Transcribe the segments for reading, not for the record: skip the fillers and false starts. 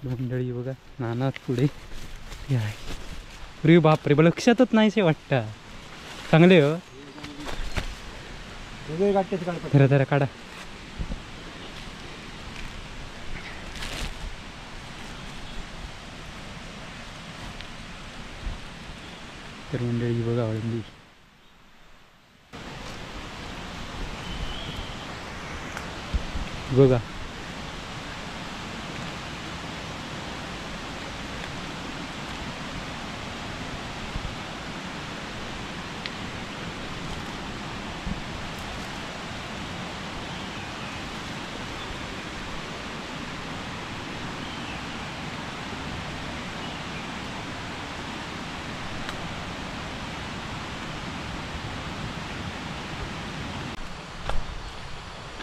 मंडळी बघा नाना पुढे हे आहे. अरे बापरे बा लक्षातच नाहीसे वाटतं. चांगले हो जरा जरा काढा. तर मंडळी बघा अळंबी बघा.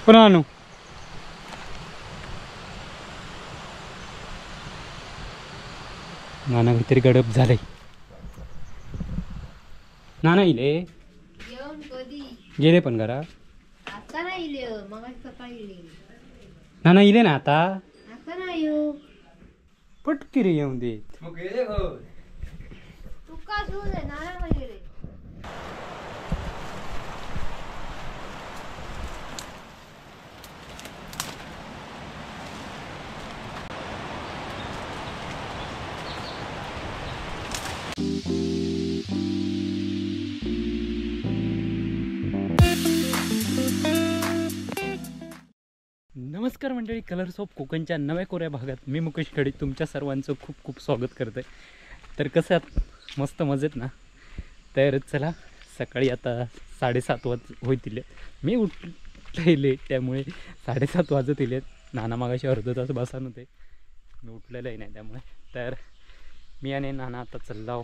पण आणू नाना काहीतरी गडप झालंय. नाना इले येऊन कधी गेले पण घरा. आता नाही इले मग सकाळी इले. नाना इले ना आता आता नाही येऊ पटकी रे येऊन दे. तू का झोल आहे नाना नाही रे. नमस्कार मंडळी, कलर्स ऑफ कोकणच्या नव्या कोऱ्या भागात मी मुकेश खडी तुमच्या सर्वांचं खूप खूप स्वागत करते. तर कसं आहात? मस्त मजेत ना? तर चला सकाळी आता 7:30 होतील. मी उठले लेट त्यामुळे 7:30 वाजत येले. नाना मागाशी अर्धा तास बसा नव्हते, मी उठलेलंही नाही त्यामुळे. तर मी आणि नाना आता चाललो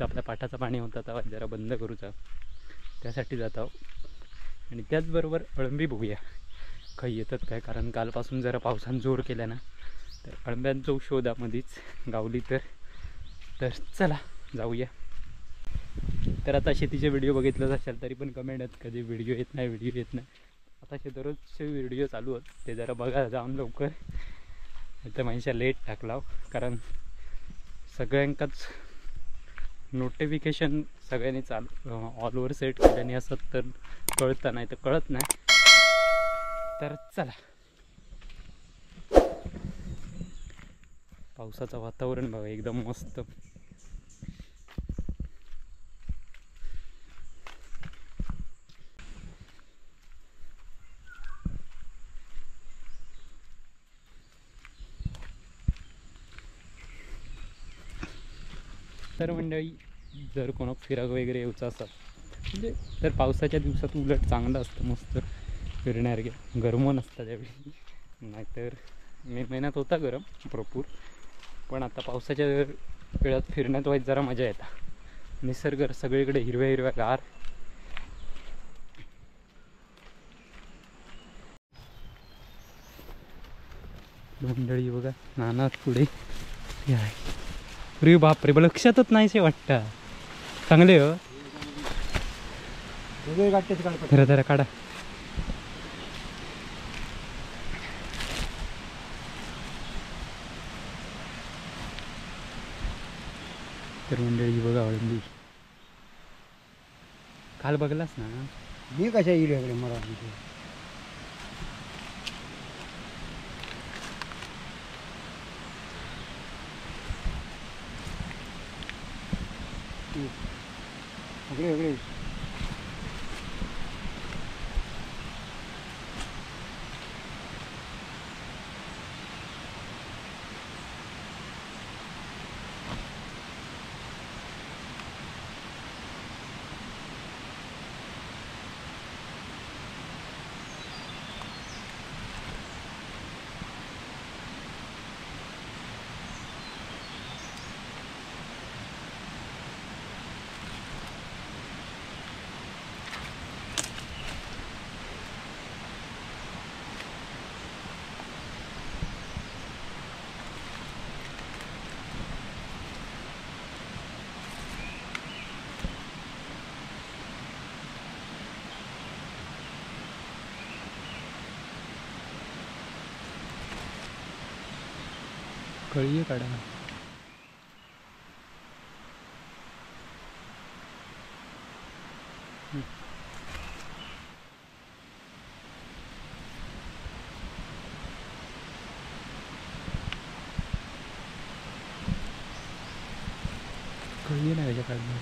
आपल्या पाठाचं पाणी होतं तेव्हा जरा बंद करूचा त्यासाठी जात आहो. आणि त्याचबरोबर अळंबी बघूया काही येतात काय, कारण कालपासून जरा पावसानं जोर केला ना तर अळंब्यांचा शोधामध्येच गावली. तर चला जाऊया. तर आता शेतीचे व्हिडिओ बघितलंच असेल तरी पण कमेंट आहेत कधी व्हिडिओ येत नाही. आता दररोजचे व्हिडिओ चालू आहेत ते जरा बघा जाऊन लवकर. तर माणसा लेट टाकला कारण सगळ्यांकाच नोटिफिकेशन सगळ्यांनी चालू ऑल ओव्हर सेट केल्याने असं तर कळतं, नाही तर कळत नाही. तर चला पावसाचं वातावरण बघा एकदम मस्त. तर मंडळी जर कोणाक फिराक वगैरे यायचं असतात म्हणजे तर पावसाच्या दिवसात उलट चांगलं असतं, मस्त फिरणार गे गरम नसतं त्यावेळी. नाहीतर मे महिन्यात होता गरम भरपूर, पण आता पावसाच्या वेळात फिरण्यात व्हायचं जरा मजा येतात. निसर्ग सगळीकडे हिरव्या गार. मंडळी बघा नाना पुढे हे आहे. अरे बापरे बा लक्षातच नाहीसे वाटतं. चांगले हो जरा जरा काढा. तर मंडळी बघा अळंबी काल बघलास ना मी कशा येईल मला कळीये काढा. कळीये नाही त्याच्या काढणार.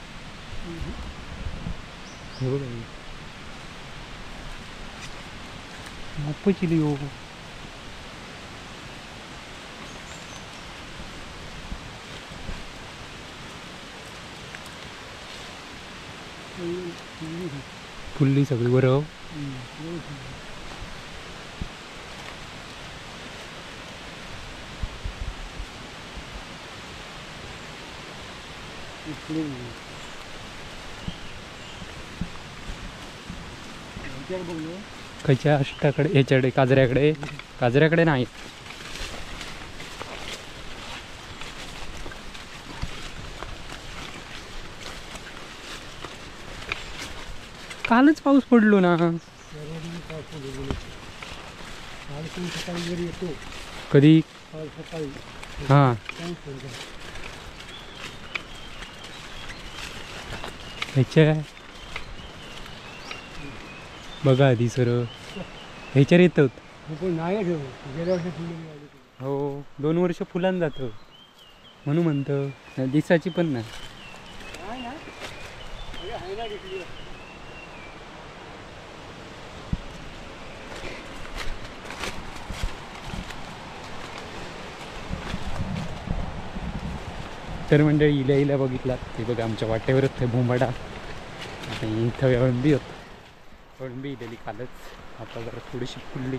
हे बघा हे. मोप्प चिली हो. फुल्ली सगळी बरं. खयच्या अष्टाकडे ह्याच्याकडे काजऱ्याकडे नाही. कालच पाऊस पडलो ना. कधी हां ह्याच्या बघा आधी सर ह्याच्यावर येतात. हो 2 वर्ष फुलान जातं म्हणून म्हणतं दिसाची पण नाही. तर मंडळी इल्या बघितला ते बघा आमच्या वाटेवरच ते भोंबाडा आणि इथं अळंबी होत. अळंबी इलेली कालच, आता जरा थोडीशी फुलली.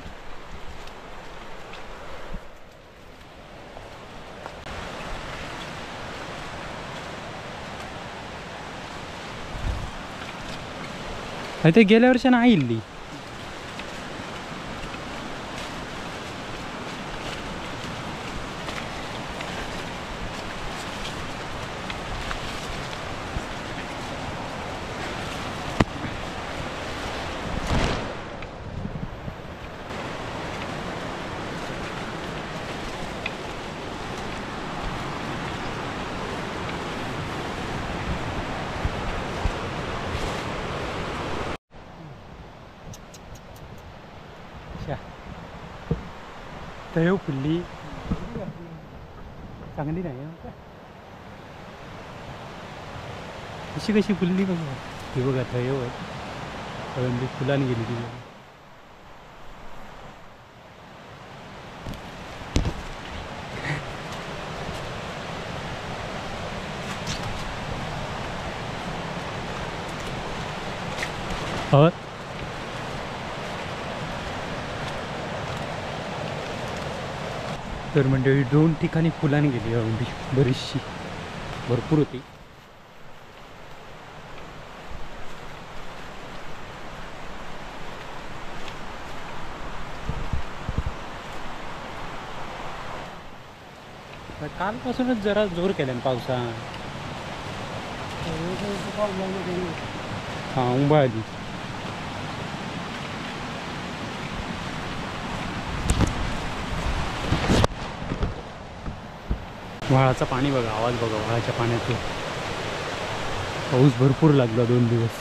ते गेल्या वर्षी नाही इल्ली. तयो फुल्ली चांगली नाही कशी कशी फुलली बघा. हे बघा तयो अळंबी फुलाने गेली ती. हो तर मंडळी 2 ठिकाणी फुलाने गेली अळंबी बरीचशी, भरपूर होती. कालपासूनच जरा जोर केल्यान पावसान. हां उंबाळली. व्हाळाचं पाणी बघा, आवाज बघा व्हाळाच्या पाण्याचं. पाऊस भरपूर लागला 2 दिवस.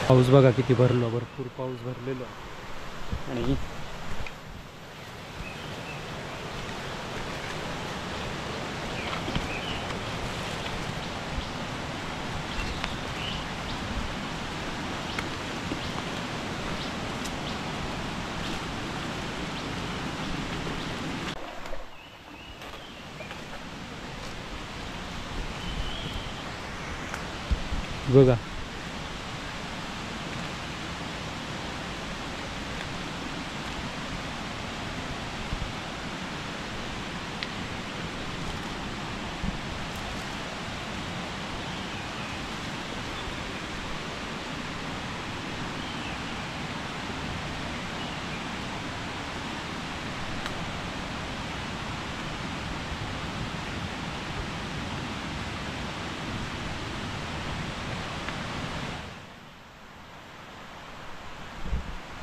पाऊस बघा किती भरलो, भरपूर पाऊस भरलेलो. आणि बघा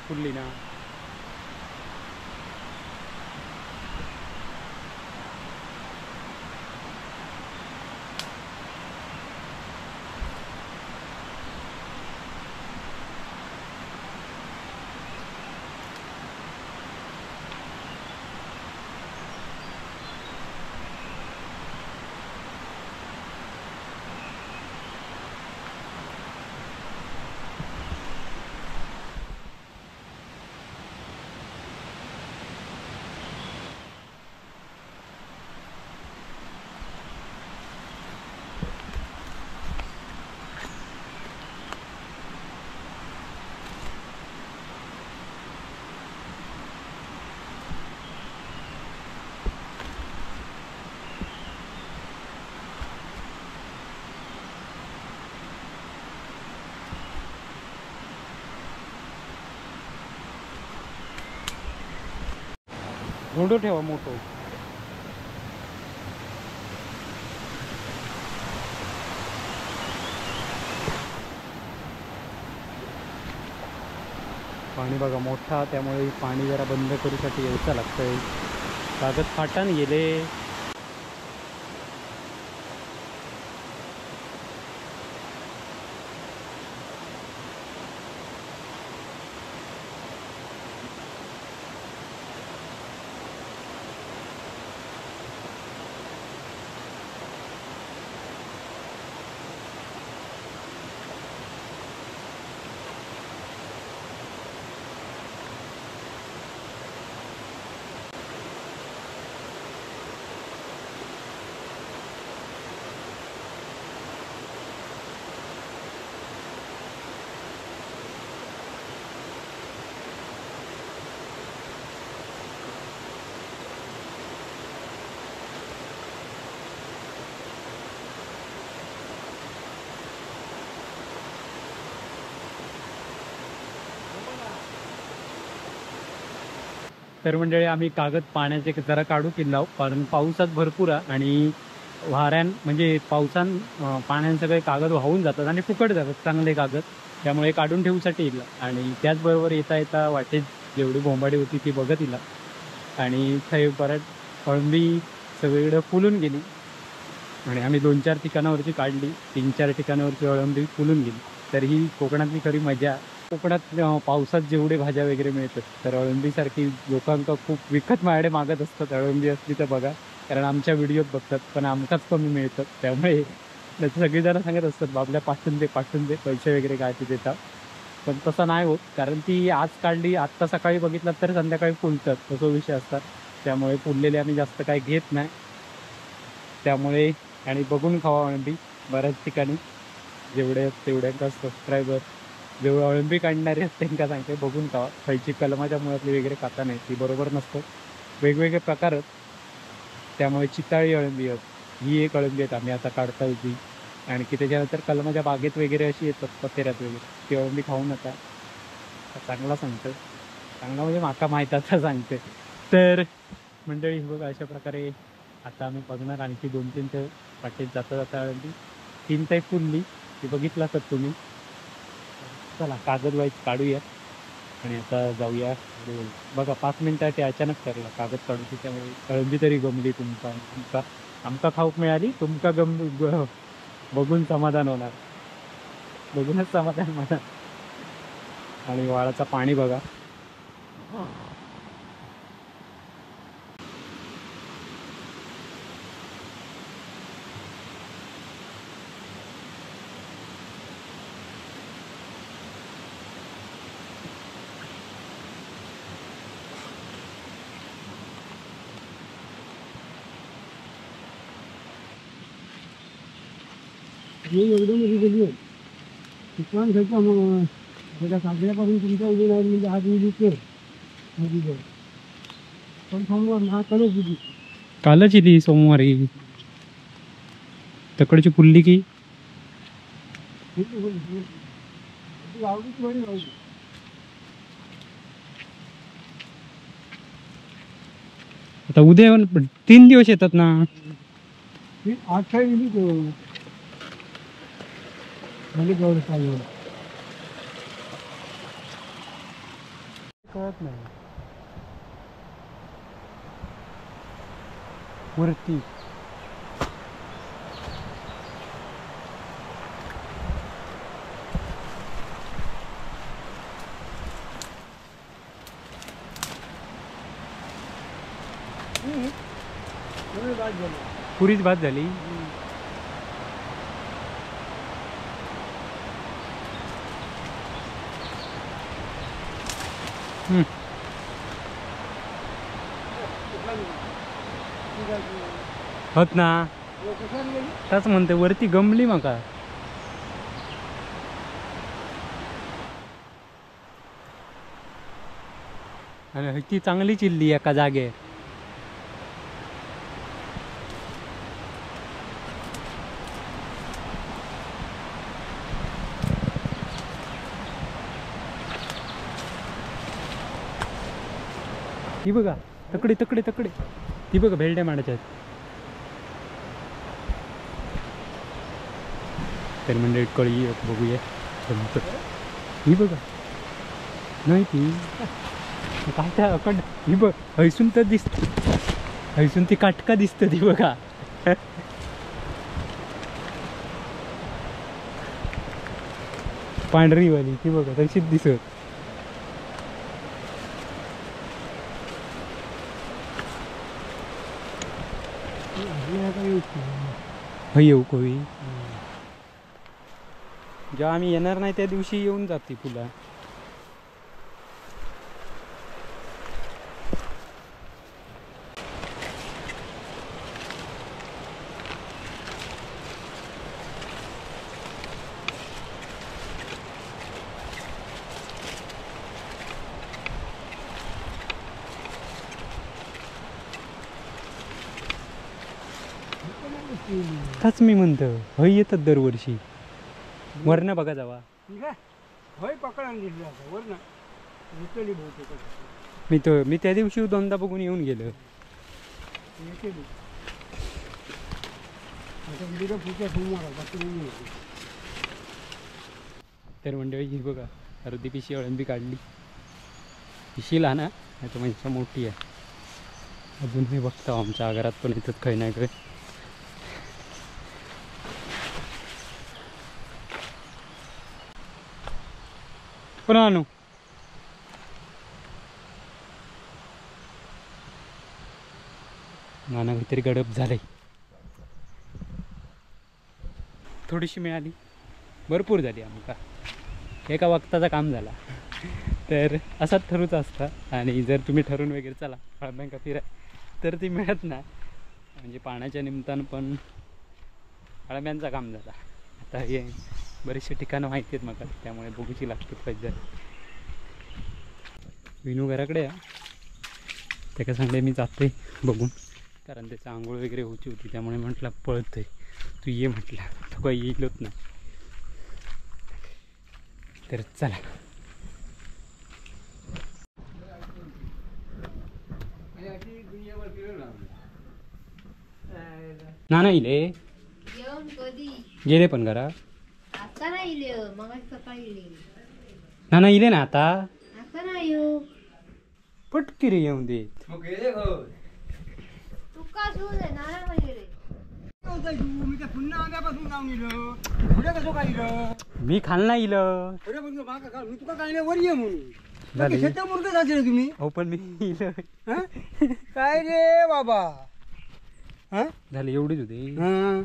फुलली ना. घोंडो ठेवा मोठो. पाणी बघा मोठा, त्यामुळे पाणी जरा बंद करूसाठी यायचं लागतंय. कागद फाटान गेले. तर मंडळी आम्ही कागद पाण्याचे जरा काढू किल्लाव, कारण पावसात भरपूर आहे आणि वाऱ्यान म्हणजे पावसान पाण्याने सगळे कागद वाहून जातात आणि फुकट जातात चांगले कागद. त्यामुळे काढून ठेवूसाठी येईल. आणि त्याचबरोबर येता येता वाटेत जेवढी बोंबाडी होती ती बघत येईल. आणि थंय परत अळंबी सगळीकडे फुलून गेली आणि आम्ही 2-4 ठिकाणावरची काढली. 3-4 ठिकाणावरची अळंबी फुलून गेली. तर ही कोकणातली खरी मजा. कोकणात पावसात जेवढे भाज्या वगैरे मिळतात, तर अळंबीसारखी लोकांका खूप विकत माझ्याकडे मागत असतात. अळंबी असली तर बघा, कारण आमच्या व्हिडिओत बघतात पण आमकाच कमी मिळतात. त्यामुळे सगळेजण सांगत असतात बाबल्या पाठवून दे पैसे वगैरे काय ते देतात. पण तसं नाही होत, कारण ती आज काढली, आत्ता सकाळी बघितलं तर संध्याकाळी फुलतात, तसं विषय असतात. त्यामुळे फुललेले आम्ही जास्त काय घेत नाही. त्यामुळे आणि बघून खावा अळंबी. बऱ्याच ठिकाणी जेवढे तेवढ्यांका सबस्क्रायबर जेवढं अळंबी काढणारे आहेत त्यांना सांगते बघून खावा. खायची कलमाच्या मुळातली वगैरे खाता नाही, ती बरोबर नसतं. वेगवेगळे प्रकार आहेत. त्यामुळे चिताळी अळंबी आहेत, ही एक अळंबी आहेत आम्ही आता काढता होती. आणखी त्याच्यानंतर कलमाच्या बागेत वगैरे अशी येतात पतेऱ्यात वगैरे, ती अळंबी खाऊ नका. चांगला सांगतं, चांगला म्हणजे माका माहीत आता सांगते. तर मंडळी बघा अशा प्रकारे आता आम्ही बघणार आणखी 2-3 ते वाटेत जाता जाता अळंबी 3 ताई फुलली, ती बघितलं तर तुम्ही. चला कागद वाईज काढूया आणि आता जाऊया. बघा 5 मिनिटात अचानक ठरलं कागद काढूची, त्यामुळे अळंबी तरी गमली तुमका. आमका खाऊक मिळाली, तुमका बघून समाधान होणार, बघूनच समाधान होणार. आणि वाळाचं पाणी बघा. एवढं मध्ये गेली पण घ्यायचं मग त्याच्या साजऱ्यापासून तुमच्या उभी नाही म्हणजे आज उभी कर पण समोर ना करू तुझी कालच इली सोमवारी तकडची फुलली की आवडीच बरी राहू आता उद्या 3 दिवस येतात ना. ती 8 दिली तो म्हणजे गौरव चालू कळत नाही वरती पुरीच भात झाली. होत ना त्याच म्हणते वरती गमली माका. आणि ती चांगली चिल्ली एका जागेवर. ती बघा तकडे तकडे तकडे ती बघा भेलड्या माडाच्या आहेत. तर म्हणजे कळी बघूया ही बघा नाही ती काय त्या अकंड ही बघ हैसून तर दिसत हैसून ती काटका दिसत ती बघा. पांढरीवाली ती बघा तशीच दिसत. येऊ कोवी जेव्हा आम्ही येणार नाही त्या दिवशी येऊन जाते फुला. ताच मी म्हणतो हय येतात दरवर्षी वरनं बघा जावा. होय पकडून दिली वर ना मी त्या दिवशी दोनदा बघून येऊन गेलो. तर मंडळी ही बघा अर्धी पिशी अळंबी काढली. पिशी लहान आहे तर म्हणजे मोठी आहे. अजून मी बघतो आमच्या आगारात पण इथंच काही नाही काय. पण आणू नाना काहीतरी गडप झालंय. थोडीशी मिळाली भरपूर झाली आमका एका वक्ताचा काम झाला. तर असाच ठरूच असता. आणि जर तुम्ही ठरून वगैरे चला हळदबँका फिरा तर ती मिळत ना म्हणजे पाण्याच्या निमित्तानं पण हळब्यांचा काम झाला. आता हे बरेचसे ठिकाणं माहिती आहेत मला त्यामुळे बघूची लागतात पाहिजे. विनू घराकडे आहे त्याला सांगले मी जाते बघून कारण त्याचं आंघोळ वगैरे होती होती त्यामुळे म्हटलं पळतंय तू ये म्हटलं तो काही येईलच नाही. तर चला नाना इले जेवण कधी गेले पण घरा आता नाही इले मग सकाळी इले नाना इले ना आता आता नाही येऊ पटकी रे येऊन दे. तुका सूज आहे नाना म्हणजे रे मी त्या पुन्हा आंब्यापासून जाऊन इलं पुढे कसं काय इलं मी खाल नाही इलं पुढे बघ माका का मी तुका काय वर ये म्हणून झाली. शेता मुर्ग जायचे रे तुम्ही हो पण मी इलं हं? काय रे बाबा हं? झाली एवढीच होती. हं.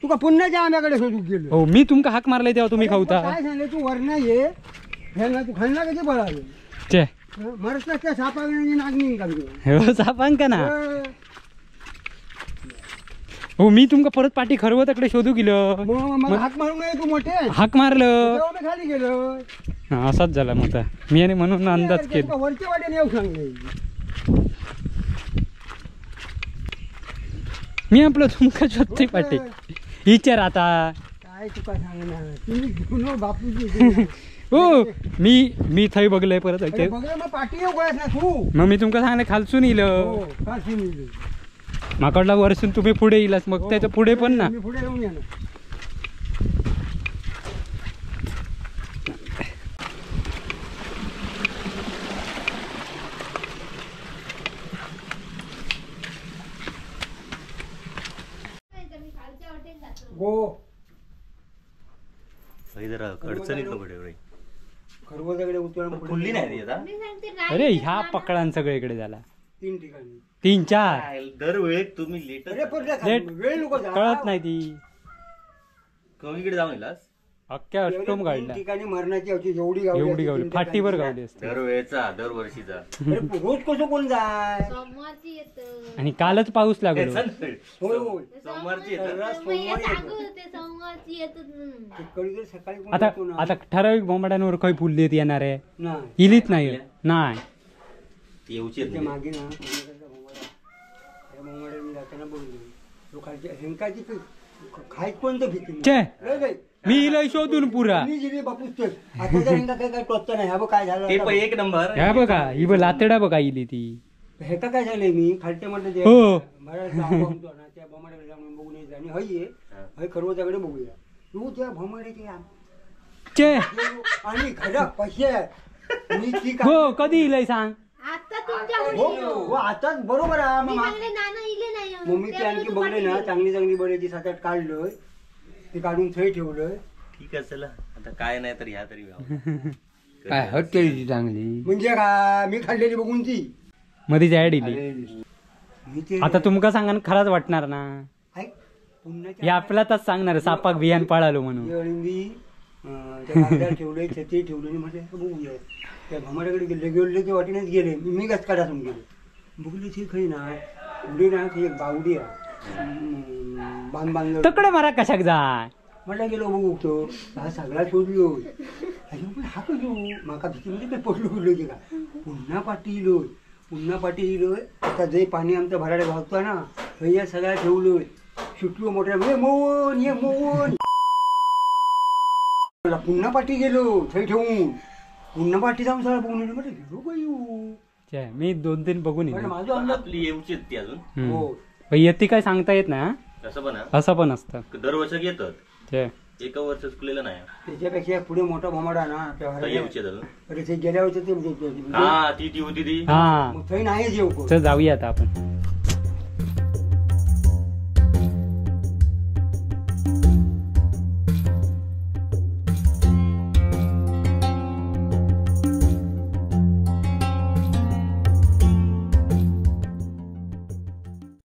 तुका पुन्हाच्या आंब्याकडे शोधून गेलो हो मी तुमका हाक मारलाय तेव्हा तुम्ही खाऊता. काय सांगले तू वरना ये ह्याला तू खाल्ला कधी बळाले चे महाराष्ट्राच्या सापागण्याची नागणी का हो सापांक ना हो मी तुमका परत पाठी खरवताकडे शोधू गेलो मग हाक मारून नाही तू मोठे हाक मारलं तेव्हा मी खाली गेलो हा, असाच झाला मग आता. मी आणि म्हणून अंदाज केला. वरच्या वाटेने येऊ सांगले मी आपलं तुमका शोधते पाठी विचार आता. काय तुका सांगणार तुम्ही घेऊन बापूजी हो मी थंय बघलंय परत इथे. बघलं मग पाठी येऊ गोळ्यास ना तू मग मी तुमका सांगलं खालसून येईल हो काशी मी माकडला वरसून तुम्ही पुढे येईलास मग त्याच्या पुढे पण ना. मी पुढे येऊन येणार मी खालच्या वाटेत जातो. गो जरा अडचणीत नको ठेवणे. खरवजाकडे उतरण खुल्ली नाही ती आता. मी सांगते नाही अरे येत ह्या नाना. पकडान सगळीकडे झाला 3 ठिकाणी 3-4 दरवेळेस तुम्ही लेट अरे पण लेट वेळ नको जा. कळत नाही ती कमीकडे जाऊन येलास. अख्ख्या अष्टोम गाडला 3 ठिकाणी मरणाची औषध एवढी गावली एवढी असती, गावली 3 फाटीवर ठिकाणी. गावली असते. दरवेळेचा दरवर्षीचा. अरे रोज कसं कोण जाय सोमवारची येतं. आणि कालच पाऊस लागलो. होय होय सोमवारची सोमवारी येतं. सोमवारी सांगू ते सोमवारची येतच म्हणून. ते कळी जर सकाळी कोण आता येतो ना, आता ठराविक बोंबाड्यांवर काही फुल देत येणार आहे नाही इलीच नाही नाही ती येऊची येत त्या नाही. मागे ना कोणाचा भोंगडा. त्या भोंगड्याला मी जाताना बोललो लोकांची हेंकाची खायच कोणतं भीती चे लय लय. मी इलय शोधून पुरा मी गेली बापूस तर आता जर हेंका काय टोचतं नाही ह्या बघ काय झालं ते आता पण एक नंबर. ह्या बघा ही बघ लातडा बघा इली ती हेका काय झालंय मी खालच्या म्हटलं ते हो. बऱ्याच जाऊन बघतो ना त्या भोमाड्याकडे जाऊन बघून यायचं आणि हय ये हय खरवजाकडे बघूया तू त्या भोमाड्याचे चे आणि खरं पैसे मी ती का हो कधी इलय सांग आता तुमच्या हो घरी येऊ. हो आताच बरोबर आहे मी मग सांगले नाना इले नाही येऊ. मम्मी ते त्यावेळी आणखी तू बघले पाठी ना ये. चांगली चांगली बऱ्याची 7-8 काढलं ते काढून थंय ठेवलं ठीक आहे चला आता काय नाही तर ह्या तरी काय हत्याची चांगली म्हणजे का मी खाल्लेली बघून ती मधीच ऍड इली मी ते आता तुमका सांगा ना खराच वाटणार ना ऐक, पुन्हा हे आपल्यातच सांगणार सापाक बियाण पळालो म्हणून अळंबी त्या कागदावर ठेवले छत्री ठेवले म्हटलं बघूया त्या भमाड्याकडे गेले ते वाटेनेच गेले मी गच काढासून गेले बघले ते खरी ना पुढे ना ती एक बावडी आहे बांधलं तकडे मारा कशाक जाय म्हटलं गेलो बघू तो हा सगळा शोधलो अरे पण हा कसो माका भीतीमध्ये मी पडलो गेलो की का पुन्हा पाठी येलोय आता जे पाणी आमचं भराडे भागतो ना हे या सगळ्या ठेवलोय सुटलो मोठ्या ये मोन पुन्हा पाठी गेलो थंय ठेवून पुन्हा पाठी जाऊन सगळं बघून येलो म्हटलं गेलो बाई छे, मी 2-3 बघून म्हटलं येईल माझं अंदाज आपली येऊची येत ती अजून. हो येते काय सांगता येत ना तसं पण हा. असं पण असतं दरवर्षात येतात. छे. एका वर्ष चुकलेलं नाही. त्याच्यापेक्षा पुढे मोठा भमाडा ना त्या तर भराड्या. येऊची येत अजून. अरे ते गेल्या वर्षी ते हा ती ती होती ती. हा मग थंय नाहीच येऊ कोण. चल जाऊया आता आपण